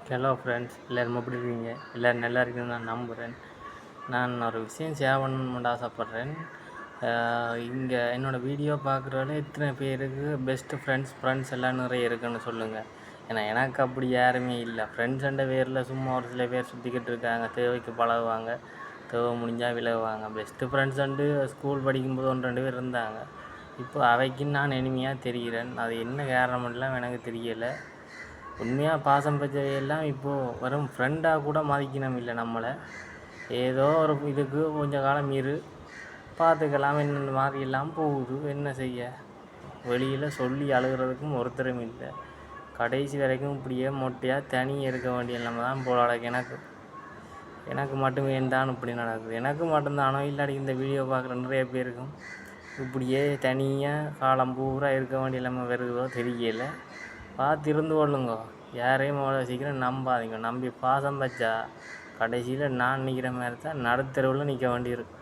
Hello friends, எல்லோரும் எப்படி இருக்கீங்க? எல்லோரும் நல்லா இருக்குன்னு நான் நம்புகிறேன். நான் ஒரு விஷயம் ஷேர் பண்ணணும்னு ஆசைப்பட்றேன். இங்கே என்னோடய வீடியோ பார்க்குறவங்க இத்தனை பேருக்கு பெஸ்ட்டு ஃப்ரெண்ட்ஸ் எல்லாம் நிறைய இருக்குன்னு சொல்லுங்கள். ஏன்னா எனக்கு அப்படி யாருமே இல்லை. ஃப்ரெண்ட்ஸுன்ற பேரில் சும்மா ஒரு சில பேர் சுற்றிக்கிட்டு இருக்காங்க. தேவைக்கு பழகுவாங்க, தேவை முடிஞ்சால் விலகுவாங்க. பெஸ்ட்டு ஃப்ரெண்ட்ஸுண்டு ஸ்கூல் படிக்கும்போது 1-2 பேர் இருந்தாங்க. இப்போ அவைக்கு நான் எளிமையாக தெரிகிறேன். அது என்ன காரணமெல்லாம் எனக்கு தெரியலை. உண்மையாக பாசம் பச்சையெல்லாம் இப்போது வெறும் ஃப்ரெண்டாக கூட மதிக்கணும் இல்லை நம்மளை. ஏதோ ஒரு இதுக்கு கொஞ்சம் காலம் பார்த்துக்கலாம் என்ன மாதிரியெல்லாம் போகுது. என்ன செய்ய, வெளியில் சொல்லி அழுகிறதுக்கும் ஒருத்தரும் இல்லை. கடைசி வரைக்கும் இப்படியே மொட்டையாக தனியாக இருக்க வேண்டிய நம்ம தான் போல. எனக்கு மட்டுமே தான் இப்படி நடக்குது. எனக்கு மட்டும்தானோ இல்லாட்டி இந்த வீடியோ பார்க்குற நிறைய பேருக்கும் இப்படியே தனியாக காலம் பூரா இருக்க வேண்டிய நம்ம வருதோ தெரியலை. பார்த்து இருந்து கொள்ளுங்க. யாரையும் அவ்வளோ சீக்கிரம் நம்பாதீங்க. நம்பி பாசம் வச்சா கடைசியில் நான் நிற்கிற மாதிரி தான் நடுத்தெருவில் நிற்க வேண்டியிருக்கு.